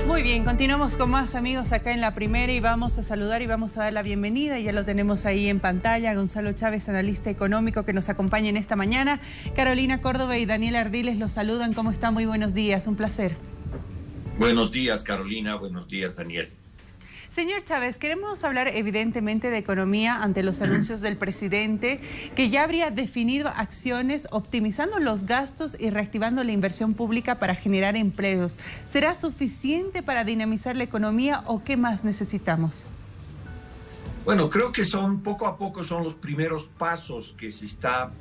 Muy bien, continuamos con más amigos acá en La Primera y vamos a saludar y vamos a dar la bienvenida. Ya lo tenemos ahí en pantalla, Gonzalo Chávez, analista económico que nos acompaña en esta mañana. Carolina Córdoba y Daniel Ardiles los saludan. ¿Cómo están? Muy buenos días, un placer. Buenos días, Carolina. Buenos días, Daniel. Señor Chávez, queremos hablar evidentemente de economía ante los anuncios del presidente, que ya habría definido acciones optimizando los gastos y reactivando la inversión pública para generar empleos. ¿Será suficiente para dinamizar la economía o qué más necesitamos? Bueno, creo que poco a poco son los primeros pasos que se está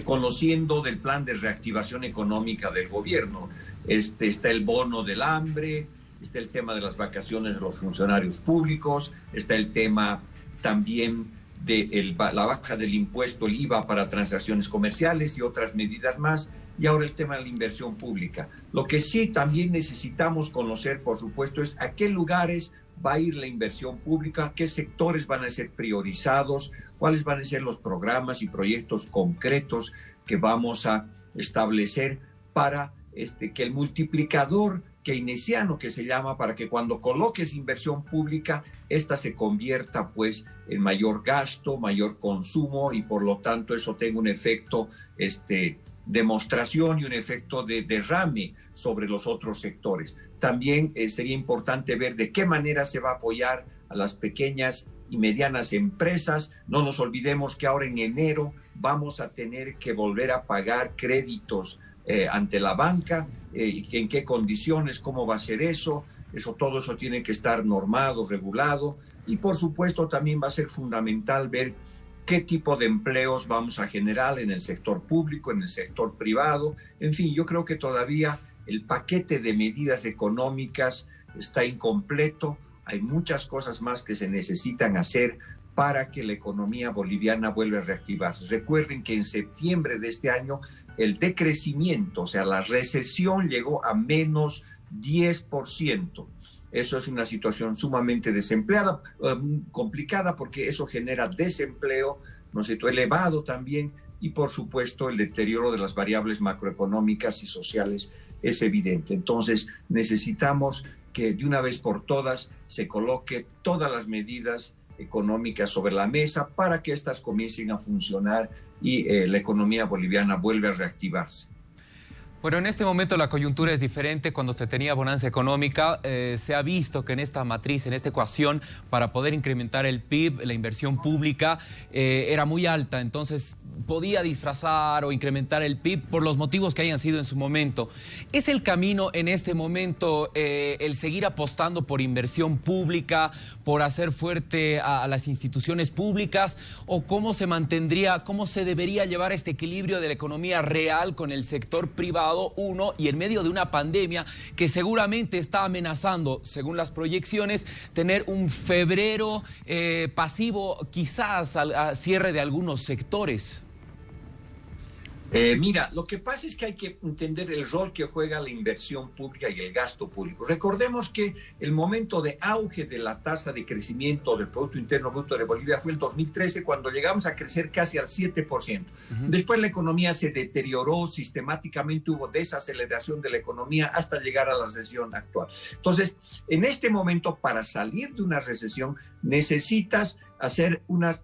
conociendo del plan de reactivación económica del gobierno. Está el bono del hambre, está el tema de las vacaciones de los funcionarios públicos, está el tema también de la baja del impuesto, el IVA para transacciones comerciales y otras medidas más, y ahora el tema de la inversión pública. Lo que sí también necesitamos conocer, por supuesto, es a qué lugares va a ir la inversión pública, qué sectores van a ser priorizados, cuáles van a ser los programas y proyectos concretos que vamos a establecer para que el multiplicador keynesiano, que se llama, para que cuando coloques inversión pública, esta se convierta pues en mayor gasto, mayor consumo, y por lo tanto eso tenga un efecto demostración y un efecto de derrame sobre los otros sectores. También sería importante ver de qué manera se va a apoyar a las pequeñas y medianas empresas. No nos olvidemos que ahora en enero vamos a tener que volver a pagar créditos ante la banca, en qué condiciones, cómo va a ser eso, todo eso tiene que estar normado, regulado, y por supuesto también va a ser fundamental ver qué tipo de empleos vamos a generar en el sector público, en el sector privado. En fin, yo creo que todavía el paquete de medidas económicas está incompleto, hay muchas cosas más que se necesitan hacer para que la economía boliviana vuelva a reactivarse. Recuerden que en septiembre de este año el decrecimiento, o sea, la recesión llegó a menos 10%. Eso es una situación sumamente complicada, porque eso genera desempleo, ¿no es cierto?, elevado también, y por supuesto el deterioro de las variables macroeconómicas y sociales es evidente. Entonces necesitamos que de una vez por todas se coloque todas las medidas económicas sobre la mesa para que éstas comiencen a funcionar y la economía boliviana vuelve a reactivarse. Bueno, en este momento la coyuntura es diferente. Cuando se tenía bonanza económica, se ha visto que en esta matriz, en esta ecuación, para poder incrementar el PIB, la inversión pública era muy alta. Entonces podía disfrazar o incrementar el PIB por los motivos que hayan sido en su momento. ¿Es el camino en este momento el seguir apostando por inversión pública, por hacer fuerte a las instituciones públicas? ¿O cómo se mantendría, cómo se debería llevar este equilibrio de la economía real con el sector privado? Uno, y en medio de una pandemia que seguramente está amenazando, según las proyecciones, tener un febrero pasivo, quizás al cierre de algunos sectores. Mira, lo que pasa es que hay que entender el rol que juega la inversión pública y el gasto público. Recordemos que el momento de auge de la tasa de crecimiento del Producto Interno Bruto de Bolivia fue el 2013, cuando llegamos a crecer casi al 7%. Después la economía se deterioró sistemáticamente, hubo desaceleración de la economía hasta llegar a la recesión actual. Entonces, en este momento, para salir de una recesión, necesitas hacer una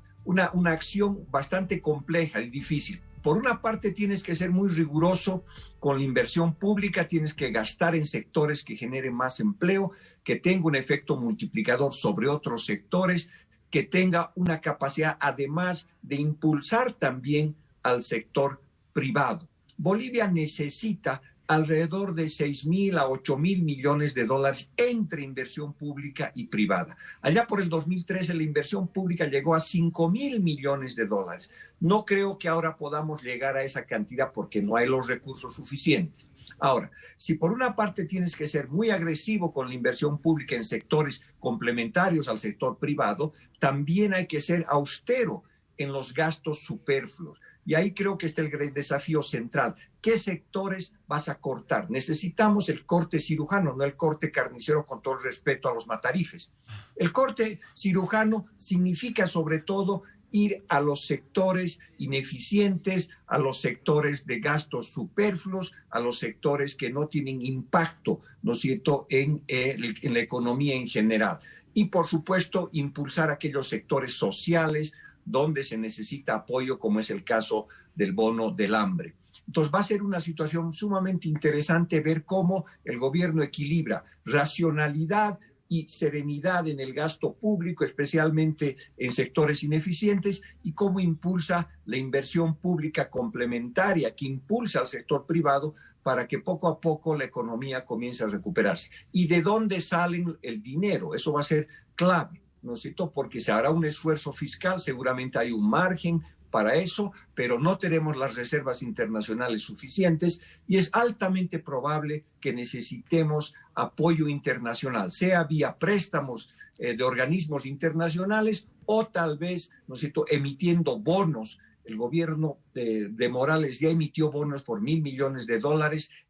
acción bastante compleja y difícil. Por una parte, tienes que ser muy riguroso con la inversión pública, tienes que gastar en sectores que generen más empleo, que tenga un efecto multiplicador sobre otros sectores, que tenga una capacidad además de impulsar también al sector privado. Bolivia necesita alrededor de 6.000 a 8.000 millones de dólares entre inversión pública y privada. Allá por el 2013 la inversión pública llegó a 5.000 millones de dólares. No creo que ahora podamos llegar a esa cantidad porque no hay los recursos suficientes. Ahora, si por una parte tienes que ser muy agresivo con la inversión pública en sectores complementarios al sector privado, también hay que ser austero en los gastos superfluos. Y ahí creo que está el gran desafío central. ¿Qué sectores vas a cortar? Necesitamos el corte cirujano, no el corte carnicero, con todo el respeto a los matarifes. El corte cirujano significa sobre todo ir a los sectores ineficientes, a los sectores de gastos superfluos, a los sectores que no tienen impacto, ¿no es cierto?, en la economía en general. Y, por supuesto, impulsar aquellos sectores sociales donde se necesita apoyo, como es el caso del bono del hambre. Entonces, va a ser una situación sumamente interesante ver cómo el gobierno equilibra racionalidad y serenidad en el gasto público, especialmente en sectores ineficientes, y cómo impulsa la inversión pública complementaria que impulsa al sector privado para que poco a poco la economía comience a recuperarse. ¿Y de dónde sale el dinero? Eso va a ser clave, ¿no es cierto? Porque se hará un esfuerzo fiscal, seguramente hay un margen para eso, pero no tenemos las reservas internacionales suficientes y es altamente probable que necesitemos apoyo internacional, sea vía préstamos de organismos internacionales o tal vez, ¿no es cierto?, emitiendo bonos. El gobierno de Morales ya emitió bonos por $1.000 millones.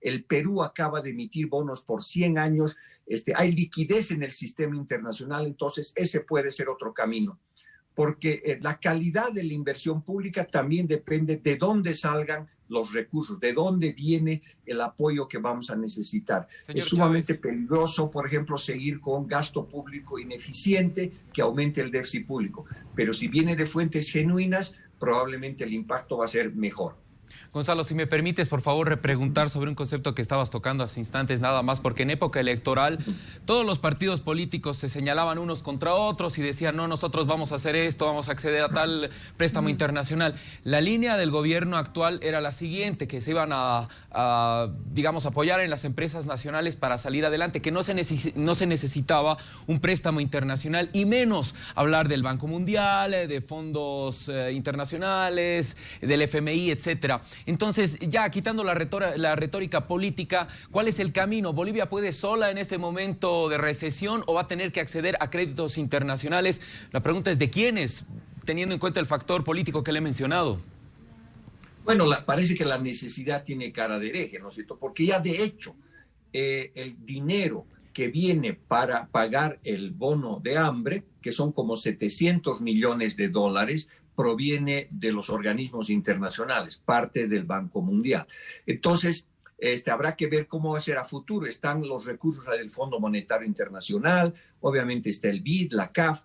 El Perú acaba de emitir bonos por 100 años. Hay liquidez en el sistema internacional, entonces ese puede ser otro camino. Porque la calidad de la inversión pública también depende de dónde salgan los recursos, de dónde viene el apoyo que vamos a necesitar. Señor es sumamente Chávez, peligroso, por ejemplo, seguir con gasto público ineficiente que aumente el déficit público. Pero si viene de fuentes genuinas, probablemente el impacto va a ser mejor. Gonzalo, si me permites, por favor, repreguntar sobre un concepto que estabas tocando hace instantes nada más, porque en época electoral todos los partidos políticos se señalaban unos contra otros y decían, no, nosotros vamos a hacer esto, vamos a acceder a tal préstamo internacional. La línea del gobierno actual era la siguiente, que se iban digamos, apoyar en las empresas nacionales para salir adelante, que no se necesitaba un préstamo internacional y menos hablar del Banco Mundial, de fondos internacionales, del FMI, etcétera. Entonces, ya quitando la retórica política, ¿cuál es el camino? ¿Bolivia puede sola en este momento de recesión o va a tener que acceder a créditos internacionales? La pregunta es ¿de quiénes, teniendo en cuenta el factor político que le he mencionado? Bueno, parece que la necesidad tiene cara de hereje, ¿no es cierto? Porque ya de hecho el dinero que viene para pagar el bono de hambre, que son como $700 millones, proviene de los organismos internacionales, parte del Banco Mundial. Entonces, habrá que ver cómo va a ser a futuro. Están los recursos del Fondo Monetario Internacional, obviamente está el BID, la CAF,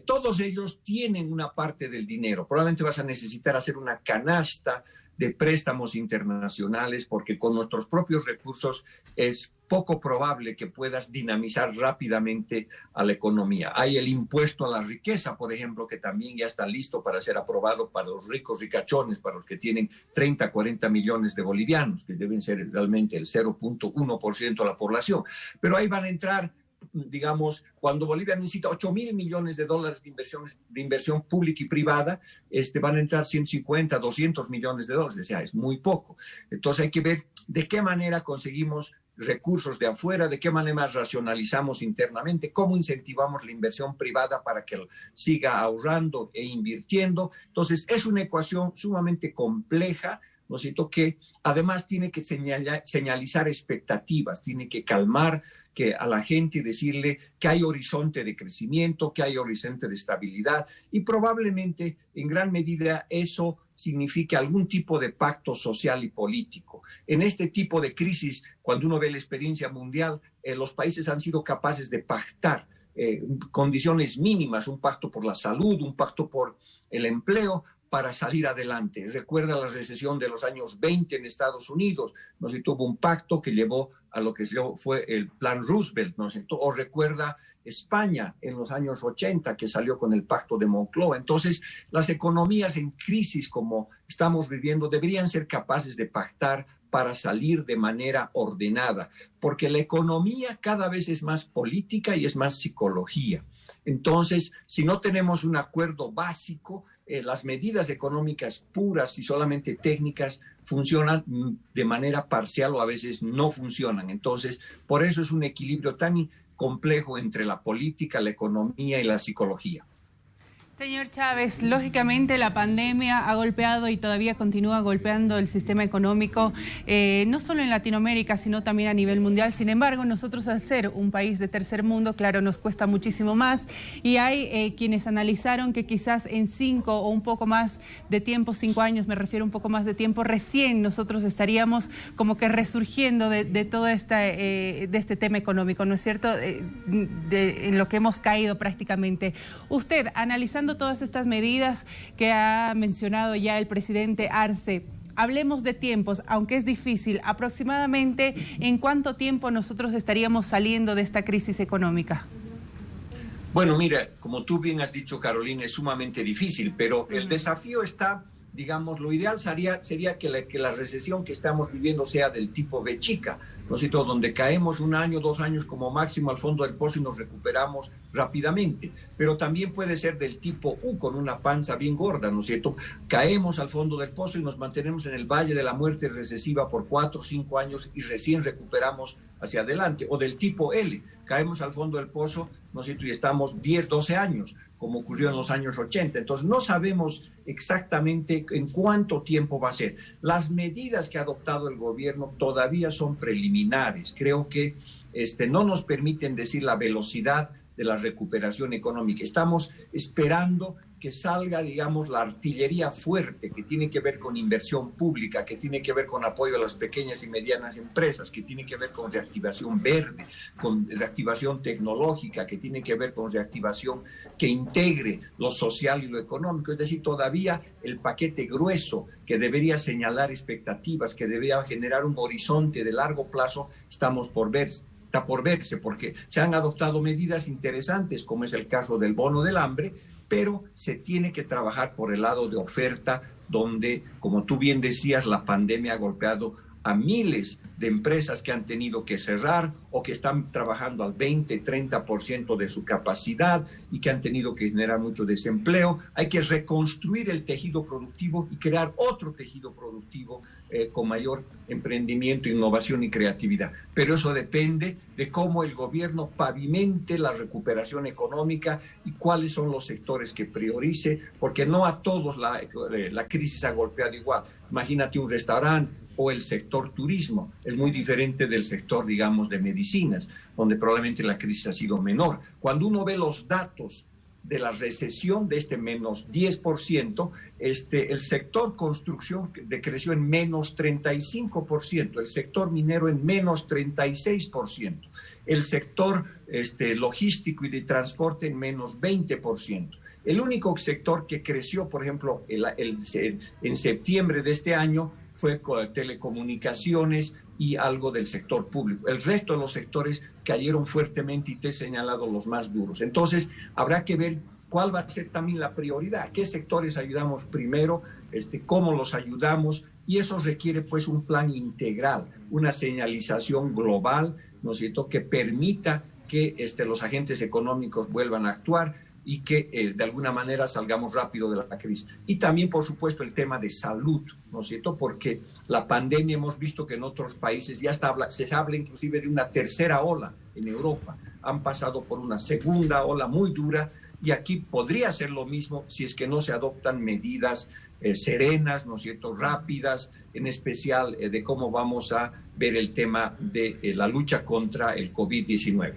todos ellos tienen una parte del dinero. Probablemente vas a necesitar hacer una canasta de préstamos internacionales porque con nuestros propios recursos es poco probable que puedas dinamizar rápidamente a la economía. Hay el impuesto a la riqueza, por ejemplo, que también ya está listo para ser aprobado para los ricos ricachones, para los que tienen 30, 40 millones de bolivianos, que deben ser realmente el 0.1% de la población. Pero ahí van a entrar, digamos, cuando Bolivia necesita $8.000 millones de inversión pública y privada, van a entrar 150, 200 millones de dólares, o sea, es muy poco. Entonces hay que ver de qué manera conseguimos recursos de afuera, de qué manera racionalizamos internamente, cómo incentivamos la inversión privada para que siga ahorrando e invirtiendo. Entonces es una ecuación sumamente compleja, ¿no es cierto?, que además tiene que señalizar expectativas, tiene que calmar a la gente y decirle que hay horizonte de crecimiento, que hay horizonte de estabilidad y probablemente en gran medida eso significa algún tipo de pacto social y político. En este tipo de crisis, cuando uno ve la experiencia mundial, los países han sido capaces de pactar condiciones mínimas, un pacto por la salud, un pacto por el empleo, para salir adelante. Recuerda la recesión de los años 20 en Estados Unidos, ¿no sé? Tuvo un pacto que llevó a lo que fue el plan Roosevelt, ¿no sé? O recuerda España en los años 80 que salió con el pacto de Moncloa. Entonces, las economías en crisis como estamos viviendo deberían ser capaces de pactar para salir de manera ordenada, porque la economía cada vez es más política y es más psicología. Entonces, si no tenemos un acuerdo básico, las medidas económicas puras y solamente técnicas funcionan de manera parcial o a veces no funcionan. Entonces, por eso es un equilibrio tan complejo entre la política, la economía y la psicología. Señor Chávez, lógicamente la pandemia ha golpeado y todavía continúa golpeando el sistema económico, no solo en Latinoamérica, sino también a nivel mundial. Sin embargo, nosotros al ser un país de tercer mundo, claro, nos cuesta muchísimo más y hay quienes analizaron que quizás en 5 o un poco más de tiempo, 5 años, me refiero un poco más de tiempo, recién nosotros estaríamos como que resurgiendo de todo de este tema económico, ¿no es cierto? En lo que hemos caído prácticamente. Usted, analizando todas estas medidas que ha mencionado ya el presidente Arce, hablemos de tiempos, aunque es difícil, aproximadamente ¿en cuánto tiempo nosotros estaríamos saliendo de esta crisis económica? Bueno, mira, como tú bien has dicho, Carolina, es sumamente difícil, pero el desafío está, digamos, lo ideal sería que la recesión que estamos viviendo sea del tipo B chica, ¿no es cierto?, donde caemos 1 año, 2 años como máximo al fondo del pozo y nos recuperamos rápidamente, pero también puede ser del tipo U, con una panza bien gorda, ¿no es cierto?, caemos al fondo del pozo y nos mantenemos en el valle de la muerte recesiva por 4 o 5 años y recién recuperamos hacia adelante, o del tipo L, caemos al fondo del pozo, ¿no es cierto?, y estamos 10, 12 años, como ocurrió en los años 80. Entonces, no sabemos exactamente en cuánto tiempo va a ser. Las medidas que ha adoptado el gobierno todavía son preliminares. Creo que no nos permiten decir la velocidad de la recuperación económica. Estamos esperando que salga, digamos, la artillería fuerte que tiene que ver con inversión pública, que tiene que ver con apoyo a las pequeñas y medianas empresas, que tiene que ver con reactivación verde, con reactivación tecnológica, que tiene que ver con reactivación que integre lo social y lo económico. Es decir, todavía el paquete grueso que debería señalar expectativas, que debería generar un horizonte de largo plazo, está por verse, porque se han adoptado medidas interesantes, como es el caso del bono del hambre, pero se tiene que trabajar por el lado de oferta, donde, como tú bien decías, la pandemia ha golpeado a miles de empresas que han tenido que cerrar o que están trabajando al 20, 30% de su capacidad y que han tenido que generar mucho desempleo. Hay que reconstruir el tejido productivo y crear otro tejido productivo con mayor emprendimiento, innovación y creatividad. Pero eso depende de cómo el gobierno pavimente la recuperación económica y cuáles son los sectores que priorice, porque no a todos la crisis ha golpeado igual. Imagínate un restaurante o el sector turismo, es muy diferente del sector, digamos, de medicinas, donde probablemente la crisis ha sido menor. Cuando uno ve los datos de la recesión de menos 10%, el sector construcción decreció en menos 35%, el sector minero en menos 36%, el sector logístico y de transporte en menos 20%. El único sector que creció, por ejemplo, en septiembre de este año fue telecomunicaciones y algo del sector público. El resto de los sectores cayeron fuertemente y te he señalado los más duros. Entonces, habrá que ver cuál va a ser también la prioridad, qué sectores ayudamos primero, cómo los ayudamos, y eso requiere pues un plan integral, una señalización global, ¿no es cierto?, que permita que los agentes económicos vuelvan a actuar y que de alguna manera salgamos rápido de la crisis. Y también, por supuesto, el tema de salud, ¿no es cierto?, porque la pandemia hemos visto que en otros países ya se habla inclusive de una tercera ola en Europa. Han pasado por una segunda ola muy dura y aquí podría ser lo mismo si es que no se adoptan medidas serenas, ¿no es cierto?, rápidas, en especial de cómo vamos a ver el tema de la lucha contra el COVID-19.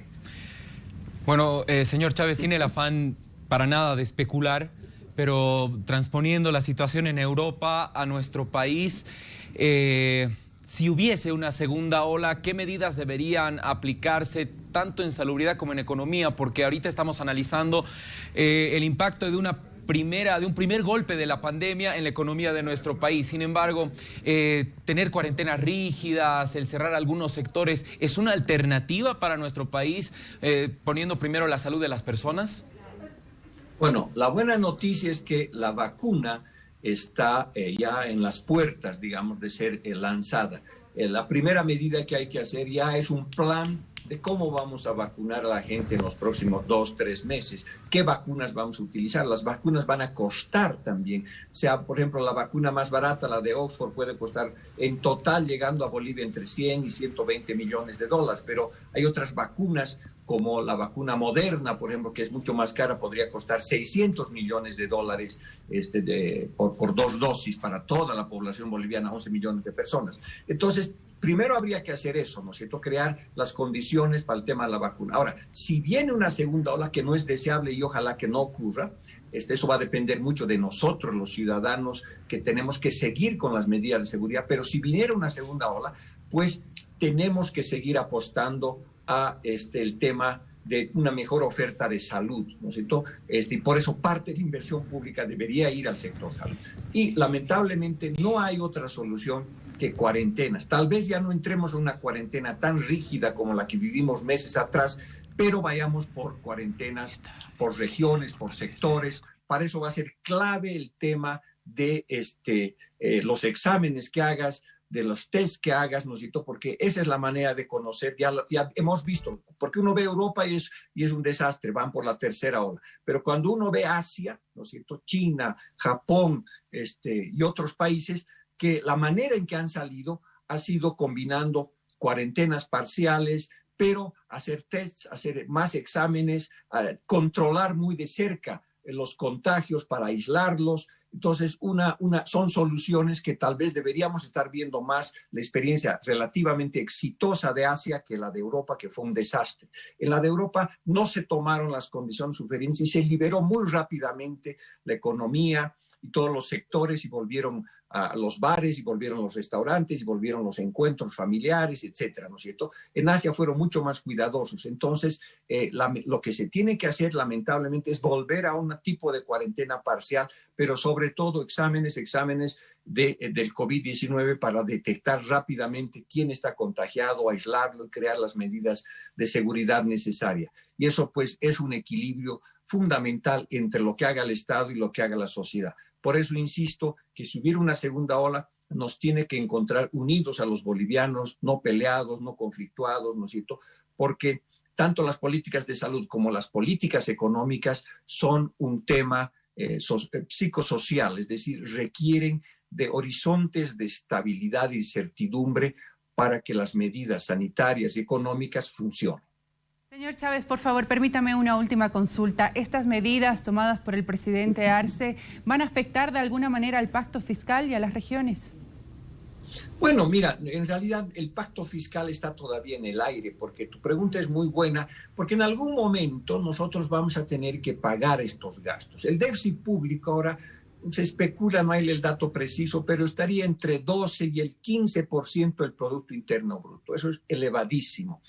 Bueno, señor Chávez, tiene el afán para nada de especular, pero transponiendo la situación en Europa a nuestro país, si hubiese una segunda ola, ¿qué medidas deberían aplicarse tanto en salubridad como en economía? Porque ahorita estamos analizando el impacto de un primer golpe de la pandemia en la economía de nuestro país. Sin embargo, tener cuarentenas rígidas, el cerrar algunos sectores, ¿es una alternativa para nuestro país, poniendo primero la salud de las personas? Bueno, la buena noticia es que la vacuna está ya en las puertas, digamos, de ser lanzada. La primera medida que hay que hacer ya es un plan de cómo vamos a vacunar a la gente en los próximos 2, 3 meses, qué vacunas vamos a utilizar. Las vacunas van a costar también. O sea, por ejemplo, la vacuna más barata, la de Oxford, puede costar en total, llegando a Bolivia, entre 100 y 120 millones de dólares, pero hay otras vacunas como la vacuna Moderna, por ejemplo, que es mucho más cara, podría costar $600 millones por 2 dosis para toda la población boliviana, 11 millones de personas. Entonces, primero habría que hacer eso, ¿no es cierto? Crear las condiciones para el tema de la vacuna. Ahora, si viene una segunda ola, que no es deseable y ojalá que no ocurra, eso va a depender mucho de nosotros, los ciudadanos, que tenemos que seguir con las medidas de seguridad, pero si viniera una segunda ola, pues tenemos que seguir apostando a el tema de una mejor oferta de salud, ¿no es cierto? Y por eso parte de la inversión pública debería ir al sector salud. Y lamentablemente no hay otra solución que cuarentenas. Tal vez ya no entremos en una cuarentena tan rígida como la que vivimos meses atrás, pero vayamos por cuarentenas, por regiones, por sectores. Para eso va a ser clave el tema de los exámenes que hagas, de los test que hagas, ¿no es cierto? Porque esa es la manera de conocer, ya hemos visto, porque uno ve Europa y es un desastre, van por la tercera ola, pero cuando uno ve Asia, ¿no es cierto? China, Japón, y otros países, que la manera en que han salido ha sido combinando cuarentenas parciales, pero hacer tests, hacer más exámenes, controlar muy de cerca los contagios para aislarlos. Entonces, son soluciones que tal vez deberíamos estar viendo más la experiencia relativamente exitosa de Asia que la de Europa, que fue un desastre. En la de Europa no se tomaron las condiciones suficientes y se liberó muy rápidamente la economía y todos los sectores y volvieron a los bares y volvieron los restaurantes y volvieron los encuentros familiares, etcétera, ¿no es cierto? En Asia fueron mucho más cuidadosos. Entonces, lo que se tiene que hacer, lamentablemente, es volver a un tipo de cuarentena parcial, pero sobre todo exámenes del COVID-19 para detectar rápidamente quién está contagiado, aislarlo y crear las medidas de seguridad necesarias. Y eso, pues, es un equilibrio fundamental entre lo que haga el Estado y lo que haga la sociedad. Por eso insisto que si hubiera una segunda ola, nos tiene que encontrar unidos a los bolivianos, no peleados, no conflictuados, ¿no es cierto? Porque tanto las políticas de salud como las políticas económicas son un tema psicosocial, es decir, requieren de horizontes de estabilidad y certidumbre para que las medidas sanitarias y económicas funcionen. Señor Chávez, por favor, permítame una última consulta. ¿Estas medidas tomadas por el presidente Arce van a afectar de alguna manera al pacto fiscal y a las regiones? Bueno, mira, en realidad el pacto fiscal está todavía en el aire, porque tu pregunta es muy buena, porque en algún momento nosotros vamos a tener que pagar estos gastos. El déficit público ahora se especula, no hay el dato preciso, pero estaría entre 12 y el 15% del Producto Interno Bruto. Eso es elevadísimo.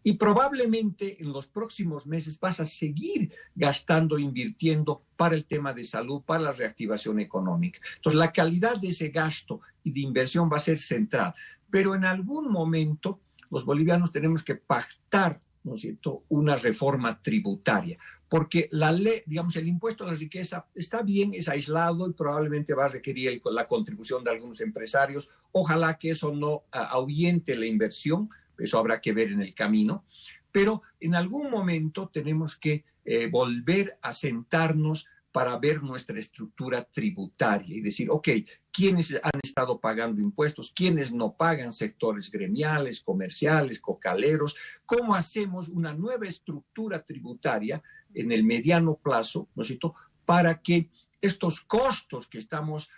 Y probablemente en los próximos meses vas a seguir gastando, invirtiendo para el tema de salud, para la reactivación económica. Entonces, la calidad de ese gasto y de inversión va a ser central. Pero en algún momento los bolivianos tenemos que pactar, ¿no es cierto?, una reforma tributaria. Porque la ley, digamos, el impuesto a la riqueza está bien, es aislado y probablemente va a requerir la contribución de algunos empresarios. Ojalá que eso no ahuyente la inversión, eso habrá que ver en el camino. Pero en algún momento tenemos que volver a sentarnos para ver nuestra estructura tributaria y decir, ok, ¿quiénes han estado pagando impuestos? ¿Quiénes no pagan? Sectores gremiales, comerciales, cocaleros. ¿Cómo hacemos una nueva estructura tributaria en el mediano plazo, ¿no es cierto?, para que estos costos que estamos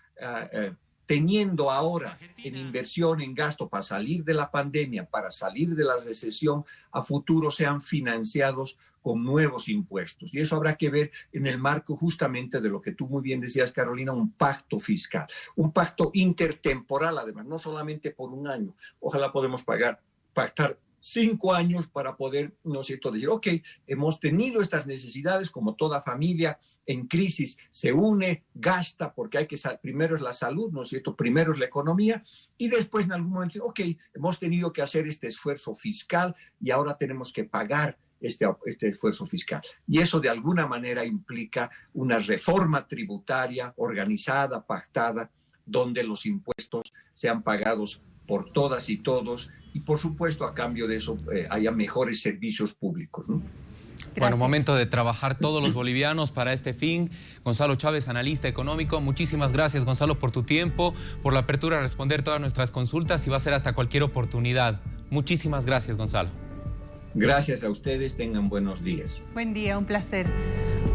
teniendo ahora en inversión, en gasto para salir de la pandemia, para salir de la recesión, a futuro sean financiados con nuevos impuestos? Y eso habrá que ver en el marco justamente de lo que tú muy bien decías, Carolina, un pacto fiscal, un pacto intertemporal además, no solamente por un año. Ojalá podemos pactar 5 años para poder, ¿no es cierto?, decir, ok, hemos tenido estas necesidades, como toda familia en crisis se une, gasta, porque hay que, primero es la salud, ¿no es cierto?, primero es la economía, y después en algún momento, ok, hemos tenido que hacer este esfuerzo fiscal y ahora tenemos que pagar este esfuerzo fiscal. Y eso de alguna manera implica una reforma tributaria organizada, pactada, donde los impuestos sean pagados por todas y todos, y por supuesto a cambio de eso haya mejores servicios públicos, ¿no? Bueno, momento de trabajar todos los bolivianos para este fin. Gonzalo Chávez, analista económico, muchísimas gracias, Gonzalo, por tu tiempo, por la apertura a responder todas nuestras consultas, y va a ser hasta cualquier oportunidad. Muchísimas gracias, Gonzalo. Gracias a ustedes, tengan buenos días. Buen día, un placer.